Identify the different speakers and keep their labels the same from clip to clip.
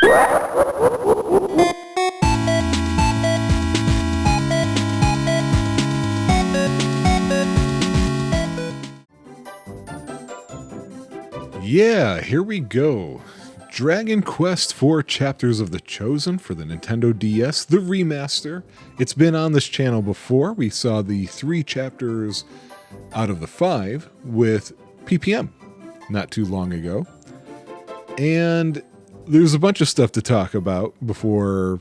Speaker 1: Yeah, here we go. Dragon Quest IV Chapters of the Chosen for the Nintendo DS, the remaster. It's been on this channel before. We saw the 3 chapters out of the 5 with PPM not too long ago. And there's a bunch of stuff to talk about before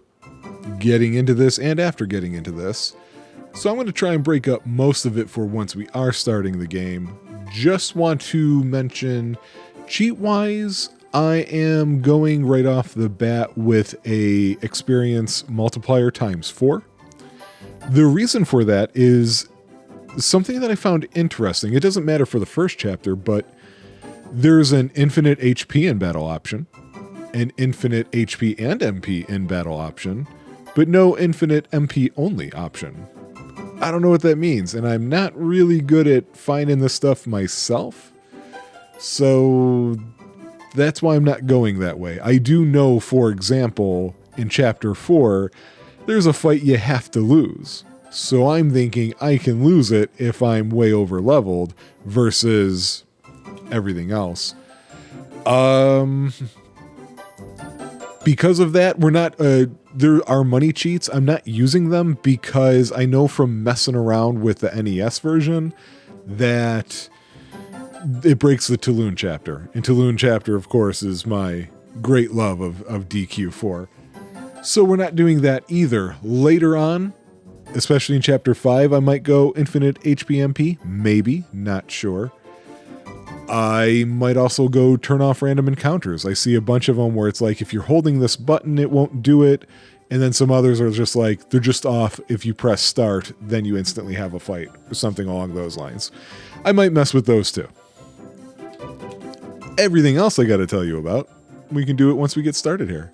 Speaker 1: getting into this and after getting into this. So I'm going to try and break up most of it for once we are starting the game. Just want to mention, cheat-wise, I am going right off the bat with a experience multiplier times 4. The reason for that is something that I found interesting. It doesn't matter for the first chapter, but there's an infinite HP in battle option, an infinite HP and MP in battle option, but no infinite MP only option. I don't know what that means, and I'm not really good at finding this stuff myself, so that's why I'm not going that way. I do know, for example, in Chapter 4, there's a fight you have to lose. So I'm thinking I can lose it if I'm way over leveled versus everything else. Because of that, we're not, there are money cheats. I'm not using them because I know from messing around with the NES version that it breaks the Tulun chapter. And Tulun chapter, of course, is my great love of DQ4. So we're not doing that either. Later on, especially in chapter 5, I might go infinite HPMP. Maybe, not sure. I might also go turn off random encounters. I see a bunch of them where it's like, if you're holding this button, it won't do it. And then some others are just like, they're just off. If you press start, then you instantly have a fight or something along those lines. I might mess with those too. Everything else I got to tell you about, we can do it once we get started here.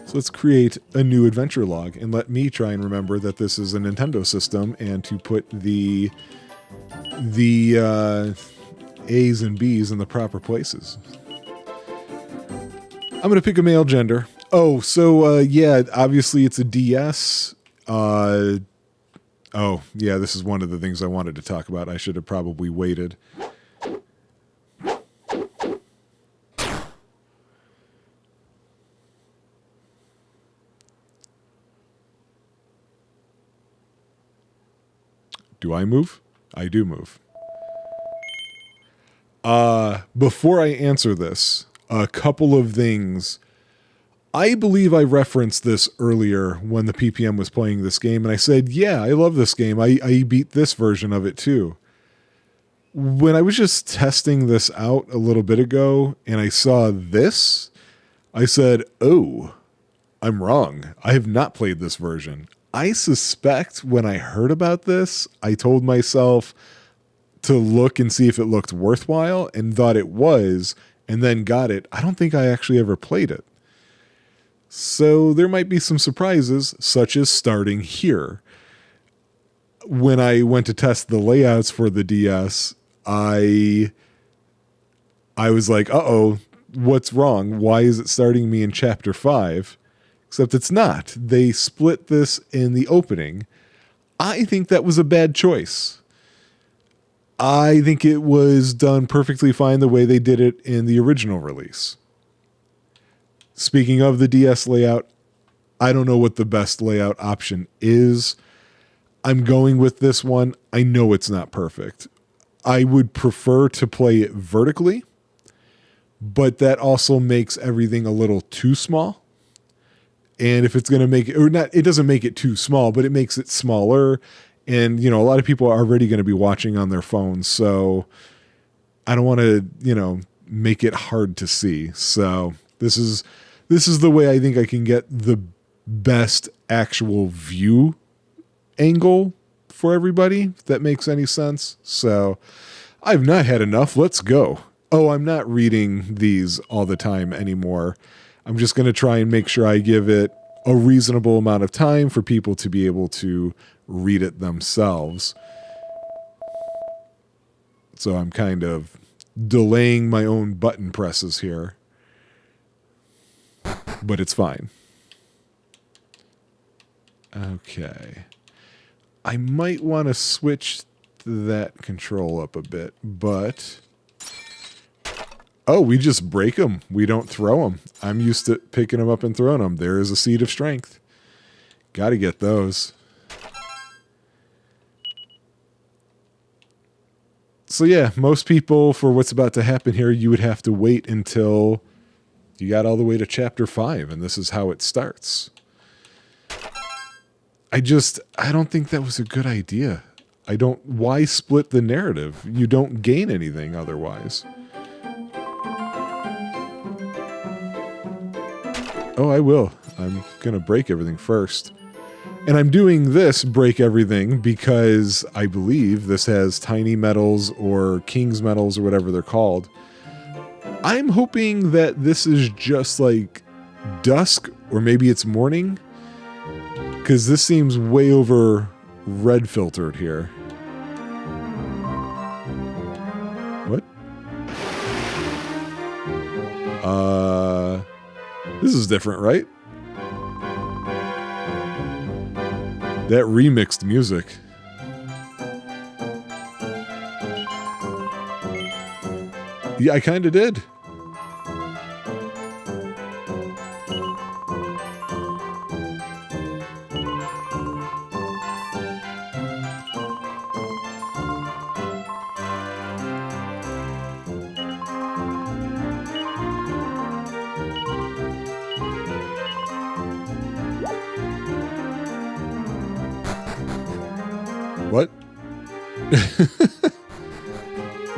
Speaker 1: So let's create a new adventure log and let me try and remember that this is a Nintendo system and to put the A's and B's in the proper places. I'm going to pick a male gender. Oh, so yeah, obviously it's a DS. Oh, yeah, this is one of the things I wanted to talk about. I should have probably waited. Do I move? I do move. Before I answer this, a couple of things. I believe I referenced this earlier when the PPM was playing this game, and I said, yeah, I love this game. I beat this version of it too. When I was just testing this out a little bit ago, and I saw this, I said, oh, I'm wrong. I have not played this version. I suspect when I heard about this, I told myself to look and see if it looked worthwhile and thought it was, and then got it. I don't think I actually ever played it. So there might be some surprises, such as starting here. When I went to test the layouts for the DS, I was like, uh-oh, what's wrong? Why is it starting me in Chapter 5? Except it's not. They split this in the opening. I think that was a bad choice. I think it was done perfectly fine the way they did it in the original release. Speaking of the DS layout, I don't know what the best layout option is. I'm going with this one. I know it's not perfect. I would prefer to play it vertically, but that also makes everything a little too small. And if it's going to make it, or not, it doesn't make it too small, but it makes it smaller. And, you know, a lot of people are already going to be watching on their phones. So I don't want to, you know, make it hard to see. So this is the way I think I can get the best actual view angle for everybody, if that makes any sense. So I've not had enough. Let's go. Oh, I'm not reading these all the time anymore. I'm just going to try and make sure I give it a reasonable amount of time for people to be able to read it themselves. So I'm kind of delaying my own button presses here. but it's fine. Okay. I might want to switch that control up a bit, but... Oh, we just break them. We don't throw them. I'm used to picking them up and throwing them. There is a seed of strength. Got to get those. So yeah, most people, for what's about to happen here, you would have to wait until you got all the way to chapter 5, and this is how it starts. I don't think that was a good idea. Why split the narrative? You don't gain anything otherwise. Oh, I will. I'm going to break everything first. And I'm doing this break everything because I believe this has tiny metals or king's metals or whatever they're called. I'm hoping that this is just like dusk or maybe it's morning, because this seems way over red filtered here. What? This is different, right? That remixed music. Yeah, I kind of did. What?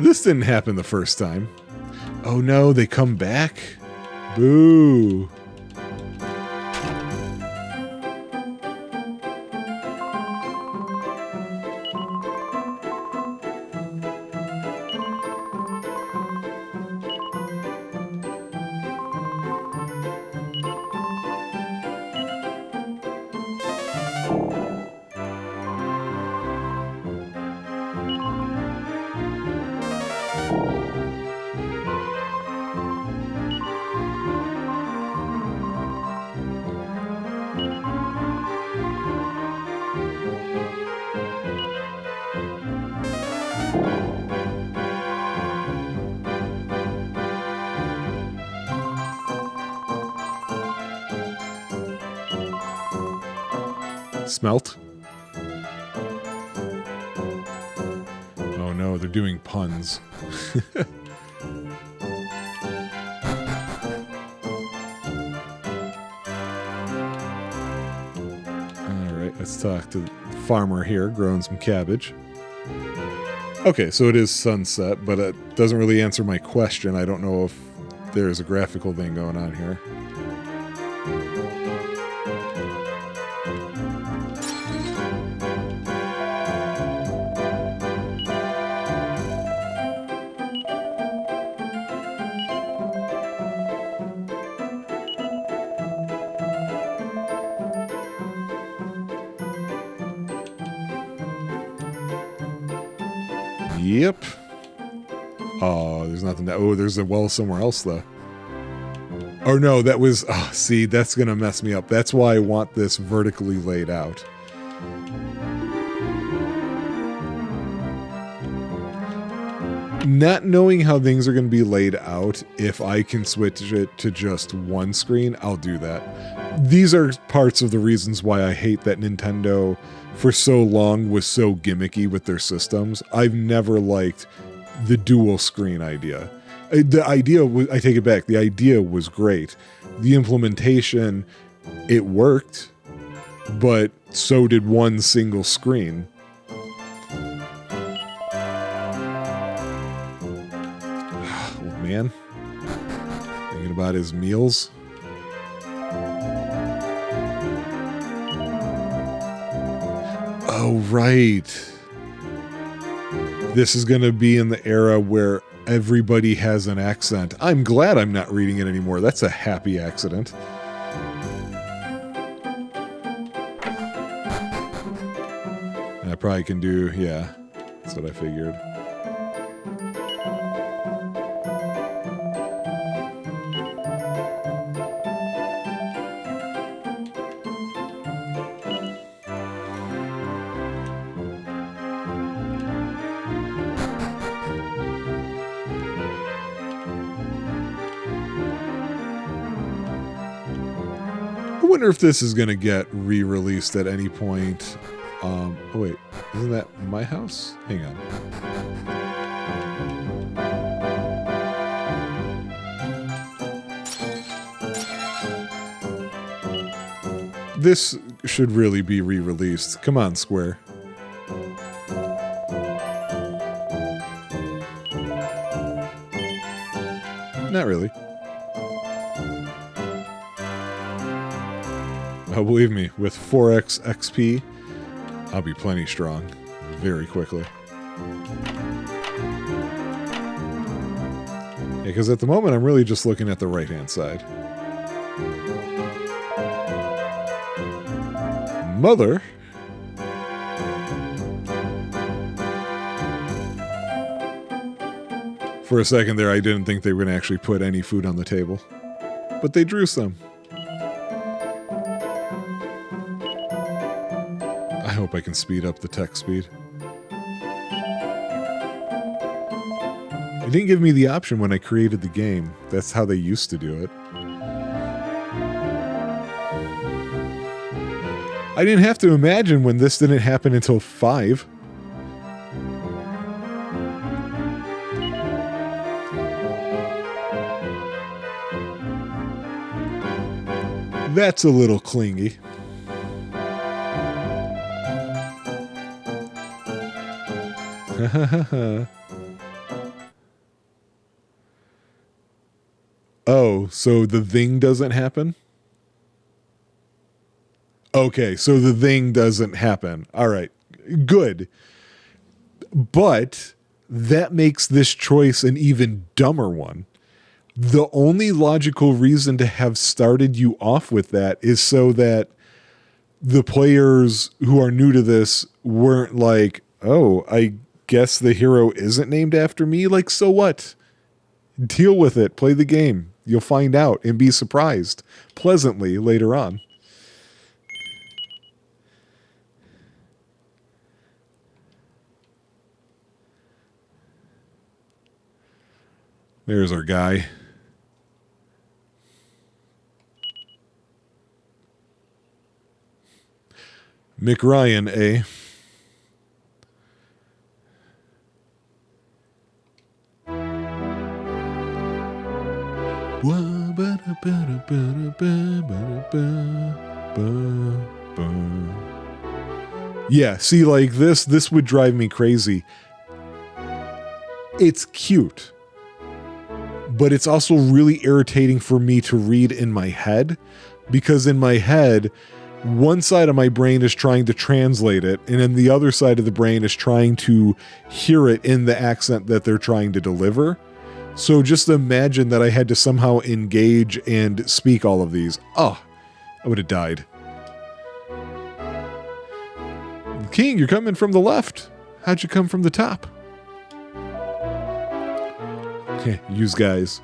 Speaker 1: This didn't happen the first time. Oh no, they come back? Boo. Smelt? Oh no, they're doing puns. Alright, let's talk to the farmer here growing some cabbage. Okay, so it is sunset, but it doesn't really answer my question. I don't know if there's a graphical thing going on here. Yep. Oh, there's nothing that... Oh, there's a well somewhere else, though. Oh, no, that was... Oh, see, that's going to mess me up. That's why I want this vertically laid out. Not knowing how things are going to be laid out, if I can switch it to just one screen, I'll do that. These are parts of the reasons why I hate that Nintendo, for so long, was so gimmicky with their systems. I've never liked the dual screen idea. The idea was, I take it back, the idea was great. The implementation, it worked, but so did one single screen. Old man, thinking about his meals. Oh, right. This is going to be in the era where everybody has an accent. I'm glad I'm not reading it anymore. That's a happy accident. I probably can do, yeah, that's what I figured. wonder if this is going to get re-released at any point. Oh wait, isn't that my house? Hang on. This should really be re-released. Come on, Square. Not really. Oh, believe me, with 4x XP, I'll be plenty strong very quickly. Yeah, because at the moment, I'm really just looking at the right-hand side. Mother? For a second there, I didn't think they were going to actually put any food on the table. But they drew some. I hope I can speed up the text speed. It didn't give me the option when I created the game. That's how they used to do it. I didn't have to imagine when this didn't happen until 5. That's a little clingy. Oh, so the thing doesn't happen? Okay, so the thing doesn't happen. All right, good. But that makes this choice an even dumber one. The only logical reason to have started you off with that is so that the players who are new to this weren't like, oh, I guess the hero isn't named after me. Like, so what? Deal with it. Play the game. You'll find out and be surprised pleasantly later on. There's our guy. Mick Ryan, eh? Yeah, see, like this would drive me crazy. It's cute, but it's also really irritating for me to read in my head, because in my head, one side of my brain is trying to translate it, and then the other side of the brain is trying to hear it in the accent that they're trying to deliver. So just imagine that I had to somehow engage and speak all of these. Oh, I would have died. King, you're coming from the left. How'd you come from the top? Okay, use guys.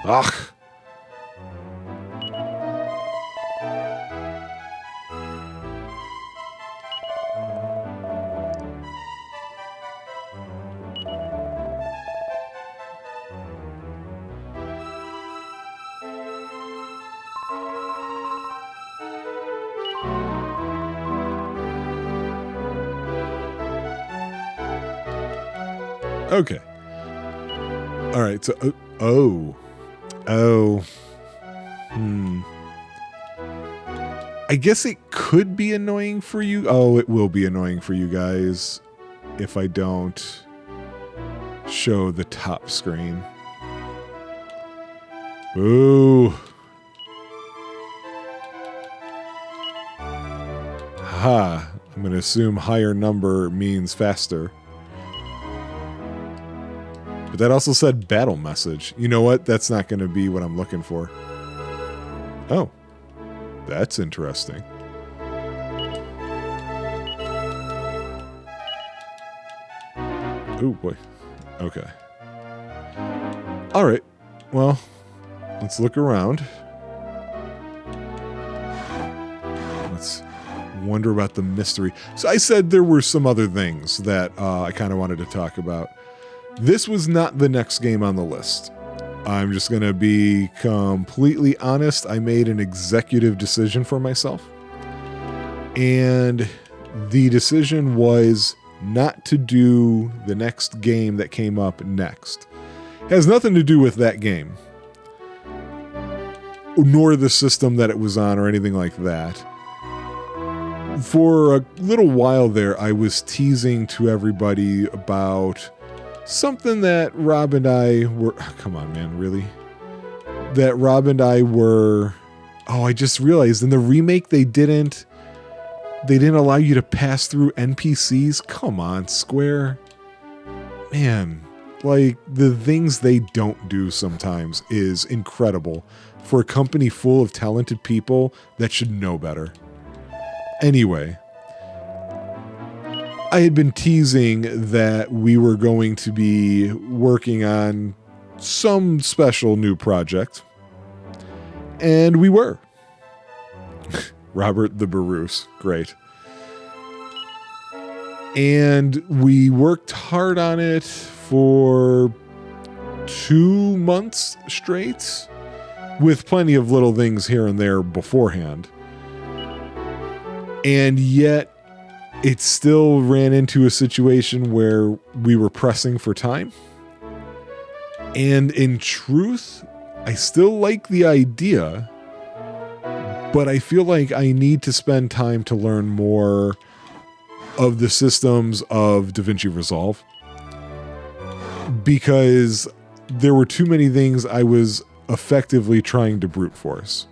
Speaker 1: Ugh. Okay. All right. So, I guess it could be annoying for you. Oh, it will be annoying for you guys if I don't show the top screen. Ooh. Ha. I'm going to assume higher number means faster. But that also said battle message. You know what? That's not going to be what I'm looking for. Oh. That's interesting. Oh boy. Okay. All right. Well, let's look around. Let's wonder about the mystery. So I said there were some other things that I kind of wanted to talk about. This was not the next game on the list. I'm just going to be completely honest. I made an executive decision for myself. And the decision was not to do the next game that came up next. It has nothing to do with that game, nor the system that it was on or anything like that. For a little while there, I was teasing to everybody about something that Rob and I were... Come on, man, really? That Rob and I were... Oh, I just realized in the remake they didn't allow you to pass through NPCs. Come on, Square. Man, like, the things they don't do sometimes is incredible for a company full of talented people that should know better. Anyway, I had been teasing that we were going to be working on some special new project, and we were. Robert the Baroose, great. And we worked hard on it for 2 months straight, with plenty of little things here and there beforehand. And yet, it still ran into a situation where we were pressing for time. And in truth, I still like the idea, but I feel like I need to spend time to learn more of the systems of DaVinci Resolve, because there were too many things I was effectively trying to brute force.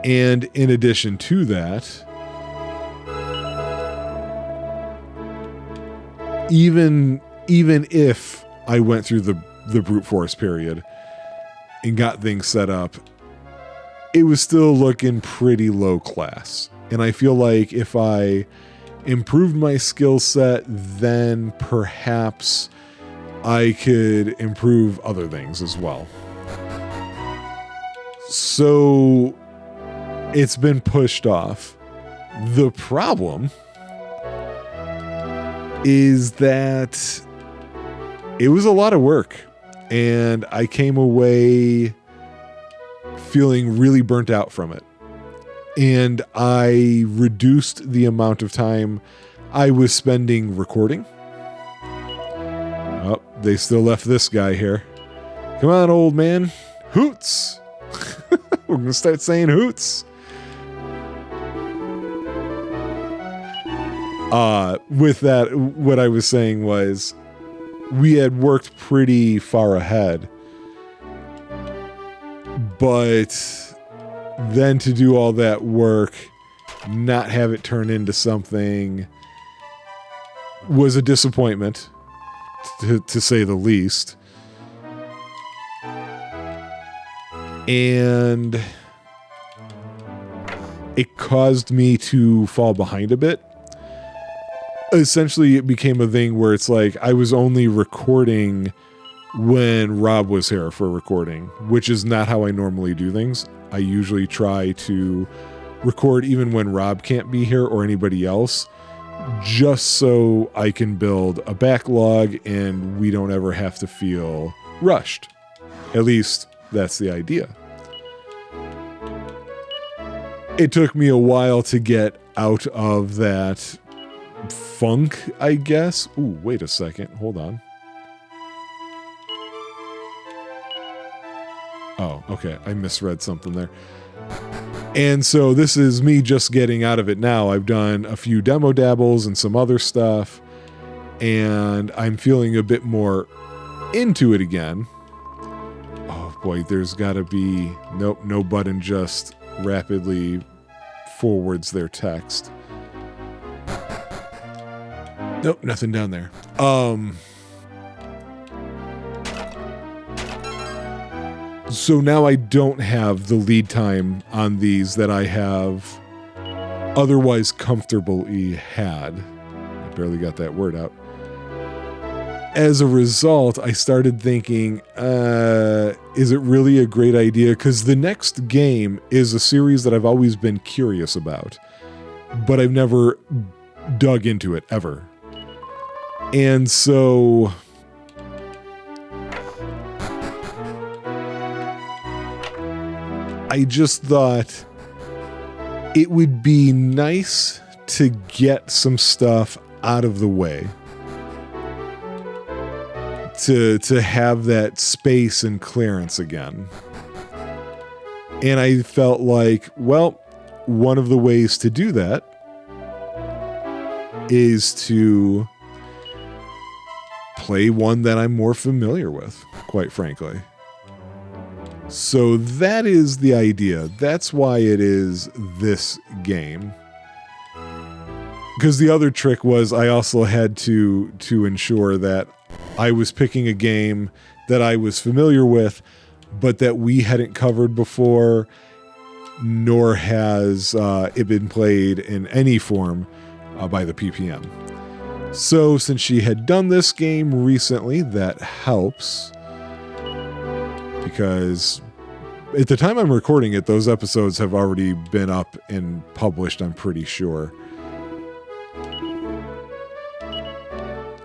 Speaker 1: And in addition to that, even if I went through the brute force period and got things set up, it was still looking pretty low class. And I feel like if I improved my skill set, then perhaps I could improve other things as well. So it's been pushed off. The problem is that it was a lot of work, and I came away feeling really burnt out from it. And I reduced the amount of time I was spending recording. Oh, they still left this guy here. Come on, old man. Hoots! We're going to start saying hoots. With that, what I was saying was we had worked pretty far ahead, but then to do all that work, not have it turn into something, was a disappointment, to say the least. And it caused me to fall behind a bit. Essentially, it became a thing where it's like I was only recording when Rob was here for recording, which is not how I normally do things. I usually try to record even when Rob can't be here or anybody else, just so I can build a backlog and we don't ever have to feel rushed. At least that's the idea. It took me a while to get out of that funk, I guess. Ooh, wait a second. Hold on. Oh, okay. I misread something there. And so this is me just getting out of it now. I've done a few demo dabbles and some other stuff, and I'm feeling a bit more into it again. Oh boy, there's gotta be... Nope, no button just rapidly forwards their text. Nope, nothing down there. So now I don't have the lead time on these that I have otherwise comfortably had. I barely got that word out. As a result, I started thinking, is it really a great idea? Because the next game is a series that I've always been curious about, but I've never dug into it ever. And so I just thought it would be nice to get some stuff out of the way. To have that space and clearance again. And I felt like, well, one of the ways to do that is to play one that I'm more familiar with, quite frankly. So that is the idea. That's why it is this game. Because the other trick was I also had to ensure that I was picking a game that I was familiar with, but that we hadn't covered before, nor has it been played in any form by the PPM. So since she had done this game recently, that helps. Because at the time I'm recording it, those episodes have already been up and published, I'm pretty sure.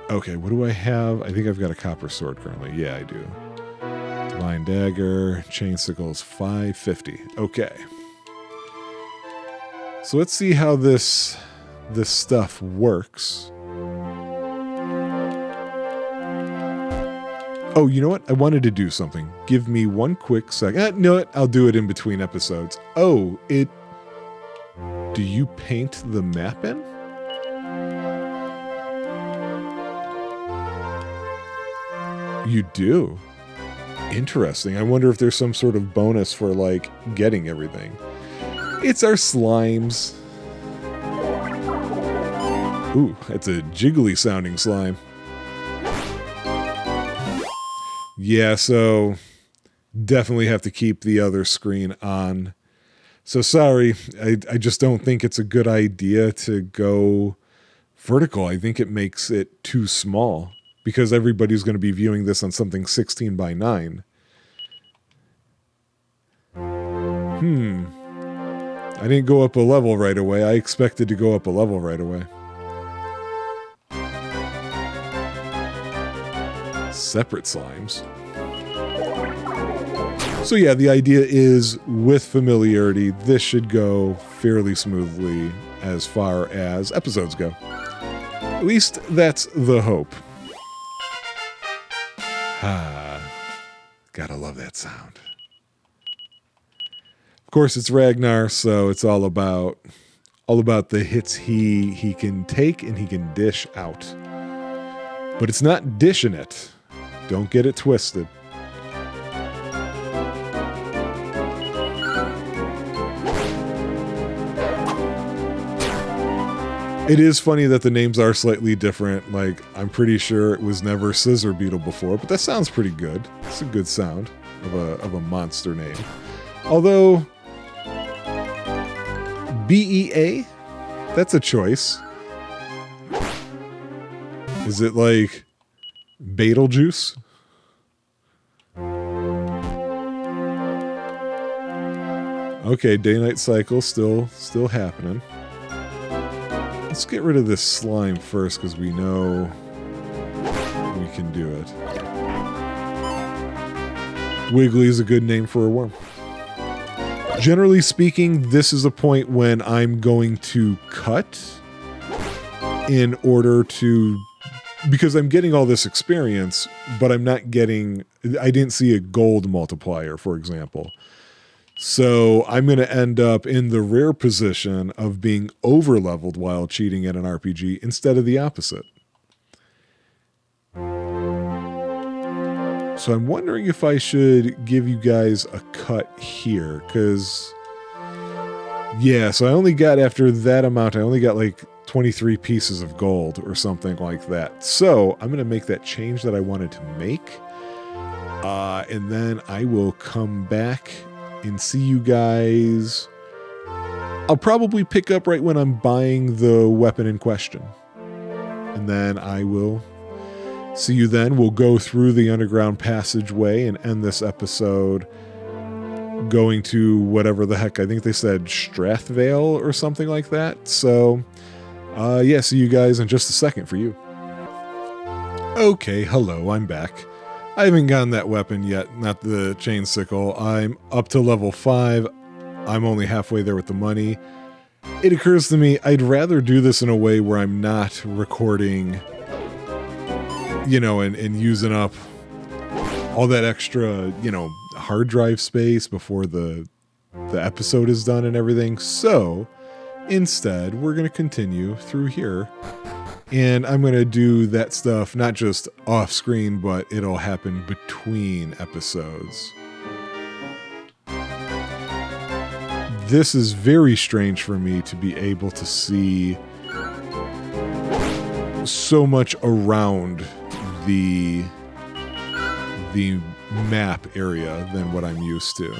Speaker 1: Okay, what do I have? I think I've got a copper sword currently. Yeah, I do. Divine dagger, chain sickles, 550. Okay. So let's see how this stuff works. Oh, you know what? I wanted to do something. Give me one quick second. No, what? I'll do it in between episodes. Oh, do you paint the map in? You do? Interesting. I wonder if there's some sort of bonus for, like, getting everything. It's our slimes. Ooh, that's a jiggly sounding slime. Yeah, so definitely have to keep the other screen on. So sorry, I just don't think it's a good idea to go vertical. I think it makes it too small because everybody's going to be viewing this on something 16 by 9. I didn't go up a level right away. I expected to go up a level right away. Separate slimes. So yeah, the idea is with familiarity, this should go fairly smoothly as far as episodes go. At least that's the hope. Gotta love that sound. Of course, it's Ragnar, so it's all about the hits he can take and he can dish out. But it's not dishing it. Don't get it twisted. It is funny that the names are slightly different. Like, I'm pretty sure it was never Scissor Beetle before, but that sounds pretty good. It's a good sound of a monster name. Although, BEA? That's a choice. Is it like Beetlejuice? Okay, day-night cycle still happening. Let's get rid of this slime first because we know we can do it. Wiggly is a good name for a worm. Generally speaking, this is a point when I'm going to cut in order to, because I'm getting all this experience, but I'm not getting, I didn't see a gold multiplier, for example. So I'm going to end up in the rare position of being over-leveled while cheating at an RPG instead of the opposite. So I'm wondering if I should give you guys a cut here, because, yeah, so I only got, after that amount, I only got like 23 pieces of gold or something like that. So I'm going to make that change that I wanted to make, and then I will come back and see you guys. I'll probably pick up right when I'm buying the weapon in question. And then I will see you then. We'll go through the underground passageway and end this episode going to whatever the heck, I think they said Strathbaile or something like that. So, yeah, see you guys in just a second for you. Okay, hello, I'm back. I haven't gotten that weapon yet, not the chain sickle. I'm up to level 5. I'm only halfway there with the money. It occurs to me I'd rather do this in a way where I'm not recording, you know, and using up all that extra, you know, hard drive space before the episode is done and everything. So instead, we're going to continue through here, and I'm going to do that stuff not just off screen, but it'll happen between episodes. This is very strange for me to be able to see so much around the map area than what I'm used to.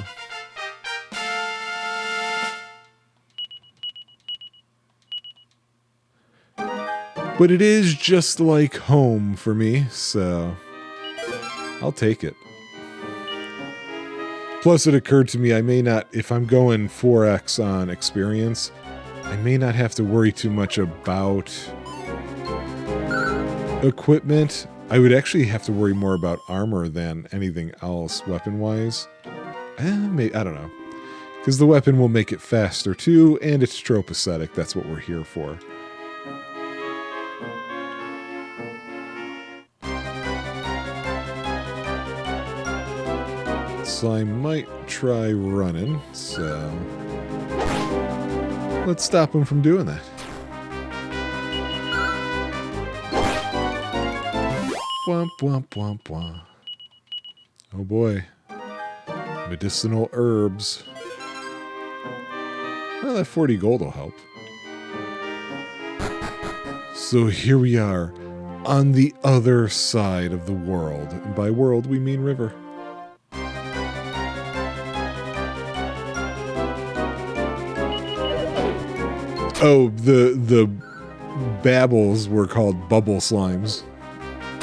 Speaker 1: But it is just like home for me, so I'll take it. Plus, it occurred to me I may not, if I'm going 4x on experience, I may not have to worry too much about equipment. I would actually have to worry more about armor than anything else, weapon-wise. I don't know. Because the weapon will make it faster, too, and it's tropeacetic. That's what we're here for. So I might try running, so let's stop him from doing that. Womp, womp, womp, womp. Oh boy. Medicinal herbs. Well, that 40 gold will help. So here we are, on the other side of the world. And by world, we mean river. Oh, the babbles were called bubble slimes,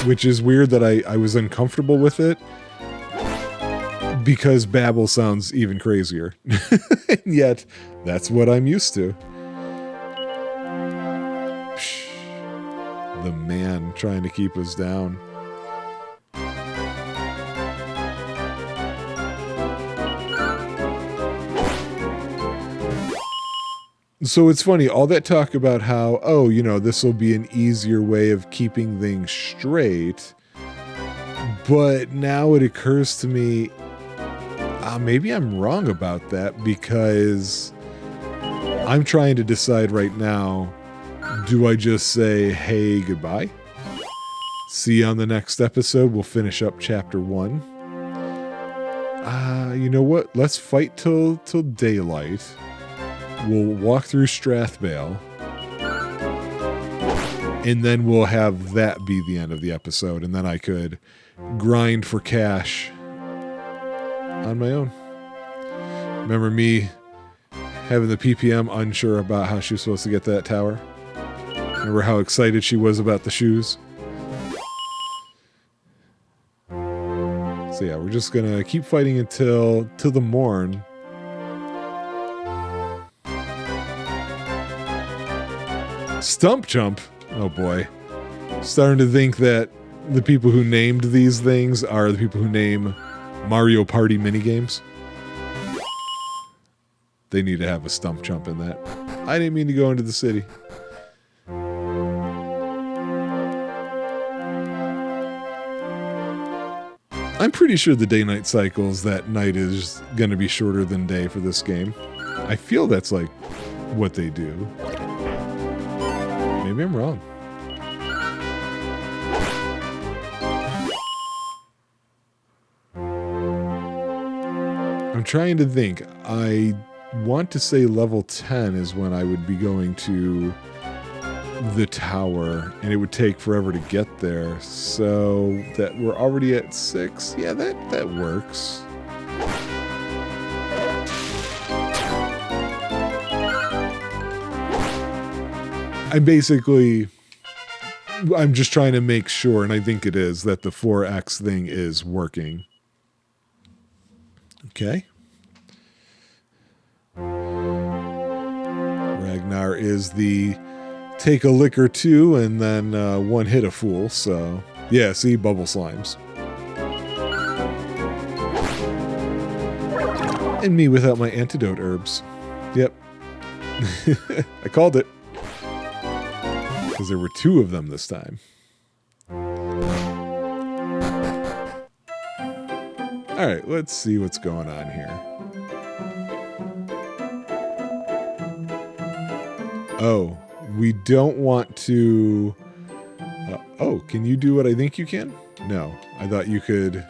Speaker 1: which is weird that I was uncomfortable with it because babble sounds even crazier. And yet, that's what I'm used to. Psh, the man trying to keep us down. So it's funny, all that talk about how, oh, you know, this will be an easier way of keeping things straight. But now it occurs to me, maybe I'm wrong about that, because I'm trying to decide right now, do I just say, hey, goodbye? See you on the next episode. We'll finish up chapter 1. You know what? Let's fight till daylight. We'll walk through Strathbaile, and then we'll have that be the end of the episode, and then I could grind for cash on my own. Remember me having the PPM unsure about how she was supposed to get that tower? Remember how excited she was about the shoes? So yeah, we're just gonna keep fighting until the morn. Stump jump? Oh boy. Starting to think that the people who named these things are the people who name Mario Party minigames. They need to have a stump jump in that. I didn't mean to go into the city. I'm pretty sure the day-night cycles, that night is going to be shorter than day for this game. I feel that's like what they do. Maybe I'm wrong. I'm trying to think. I want to say level 10 is when I would be going to the tower, and it would take forever to get there. So that we're already at 6. Yeah, that works. I'm just trying to make sure, and I think it is, that the 4X thing is working. Okay. Ragnar is the take a lick or two and then one hit a fool, so yeah, see, bubble slimes. And me without my antidote herbs. Yep. I called it. Because there were 2 of them this time. Alright, let's see what's going on here. Oh, we don't want to... oh, can you do what I think you can? No, I thought you could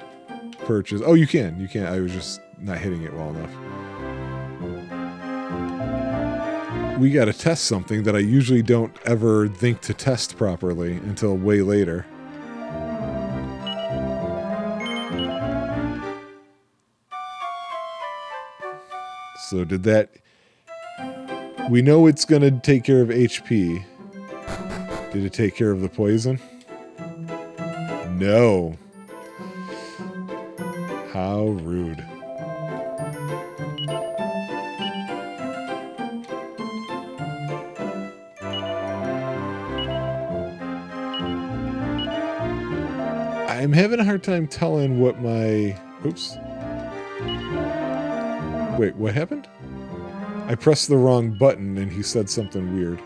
Speaker 1: purchase... Oh, you can. You can. I was just not hitting it well enough. We got to test something that I usually don't ever think to test properly until way later. So did that... We know it's going to take care of HP. Did it take care of the poison? No. How rude. I'm having a hard time telling what my... Oops. Wait, what happened? I pressed the wrong button and he said something weird.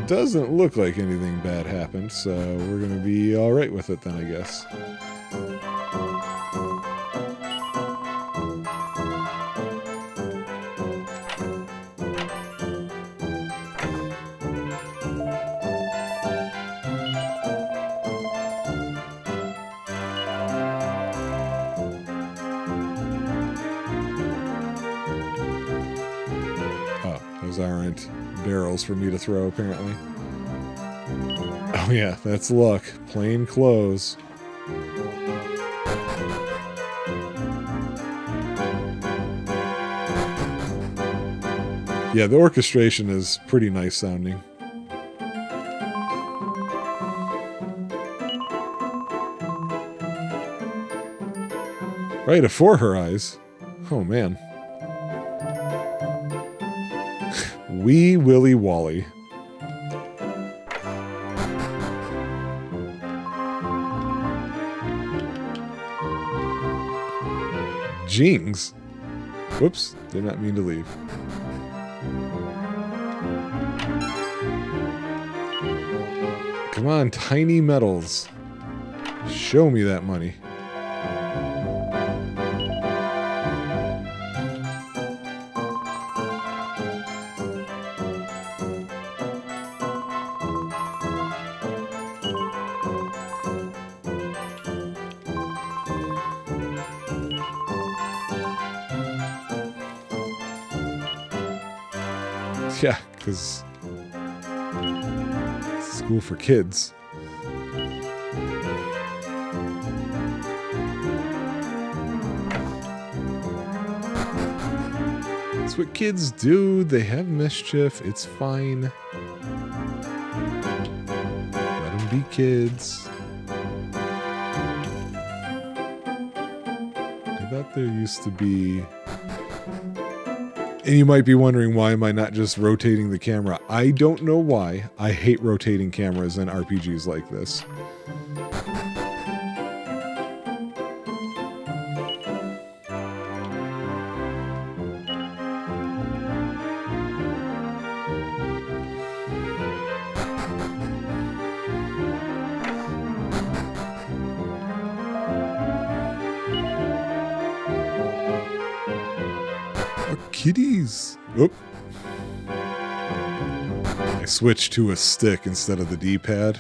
Speaker 1: Doesn't look like anything bad happened, so we're gonna be alright with it then, I guess. Aren't barrels for me to throw, apparently. Oh yeah, that's luck. Plain clothes. Yeah, the orchestration is pretty nice sounding. Right afore her eyes. Oh man. Wee Willy Wally. Jings. Whoops, did not mean to leave. Come on, tiny metals. Show me that money. Yeah, because it's school for kids. That's what kids do. They have mischief. It's fine. Let them be kids. I thought there used to be... And you might be wondering, why am I not just rotating the camera? I don't know why. I hate rotating cameras in RPGs like this. Kitties. Oop. I switched to a stick instead of the D-pad.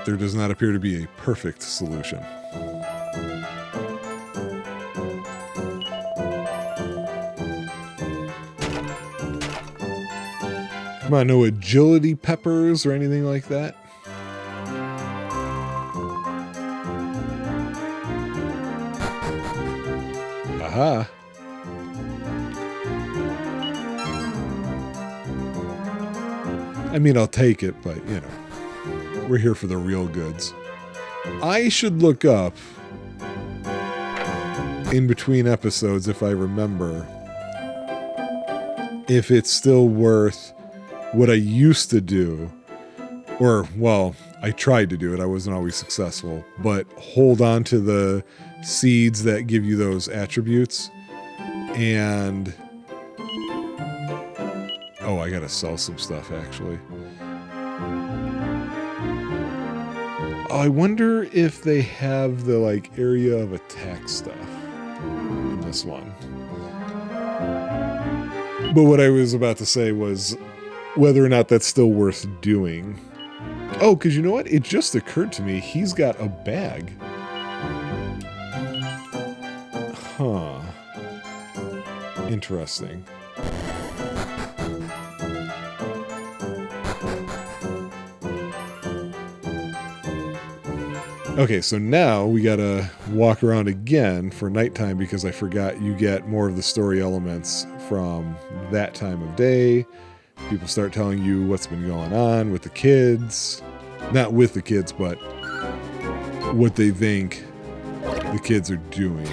Speaker 1: There does not appear to be a perfect solution. Come on, no agility peppers or anything like that? Aha. I mean, I'll take it, but, you know, we're here for the real goods. I should look up, in between episodes, if I remember, if it's still worth what I used to do Or, well, I tried to do it. I wasn't always successful. But hold on to the seeds that give you those attributes. And... oh, I gotta sell some stuff, actually. Oh, I wonder if they have the, like, area of attack stuff in this one. But what I was about to say was whether or not that's still worth doing. Oh, because you know what? It just occurred to me he's got a bag. Huh. Interesting. Okay, so now we gotta walk around again for nighttime because I forgot you get more of the story elements from that time of day. People start telling you what's been going on with the kids. Not with the kids, but what they think the kids are doing.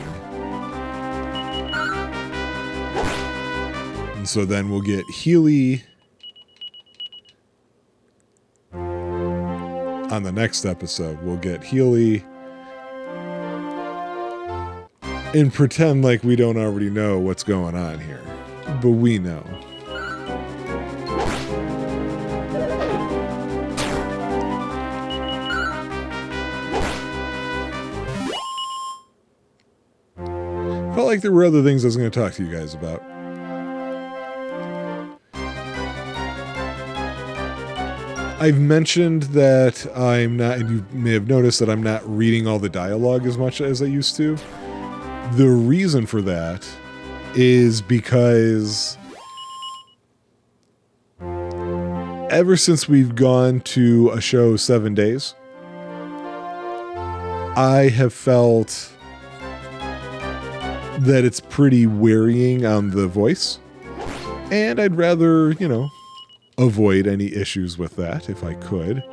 Speaker 1: And so then we'll get Healy on the next episode. We'll get Healy and pretend like we don't already know what's going on here. But we know. Felt like there were other things I was going to talk to you guys about. I've mentioned that I'm not, and you may have noticed that I'm not reading all the dialogue as much as I used to. The reason for that is because ever since we've gone to a show 7 days, I have felt that it's pretty wearying on the voice. And I'd rather, you know, avoid any issues with that if I could.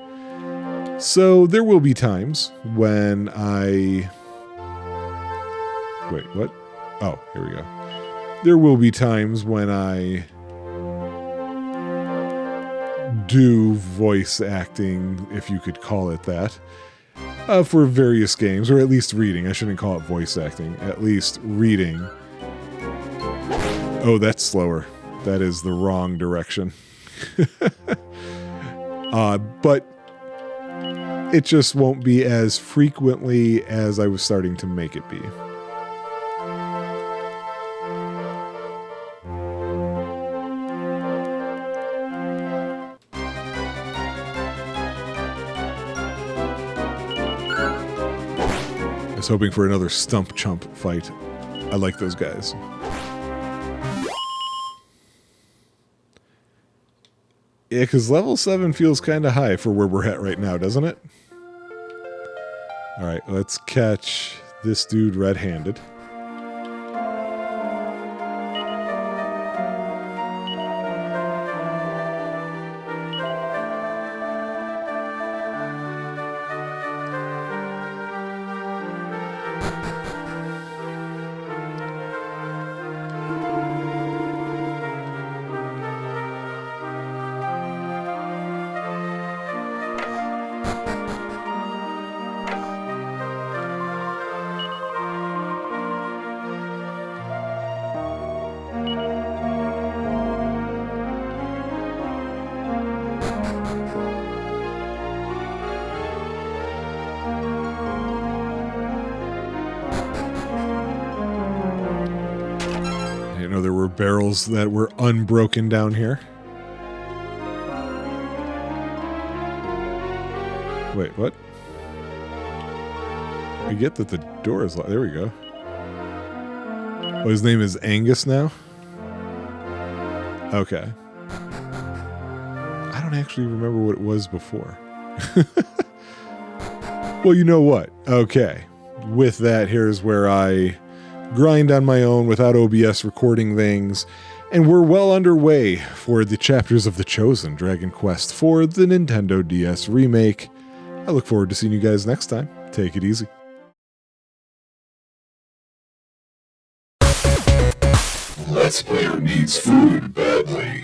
Speaker 1: So there will be times when I... wait, what? Oh, here we go. There will be times when I do voice acting, if you could call it that, for various games, or at least reading. I shouldn't call it voice acting, at least reading. Oh, that's slower. That is the wrong direction. But it just won't be as frequently as I was starting to make it be. I was hoping for another stump chump fight. I like those guys. Yeah, because level 7 feels kind of high for where we're at right now, doesn't it? Alright, let's catch this dude red-handed. There were barrels that were unbroken down here. Wait, what? I get that the door is locked. There we go. Oh, his name is Angus now? Okay. I don't actually remember what it was before. Well, you know what? Okay. With that, here's where I grind on my own without OBS recording things, and we're well underway for the chapters of The Chosen Dragon Quest for the Nintendo DS remake. I look forward to seeing you guys next time. Take it easy.
Speaker 2: Let's Player needs food badly.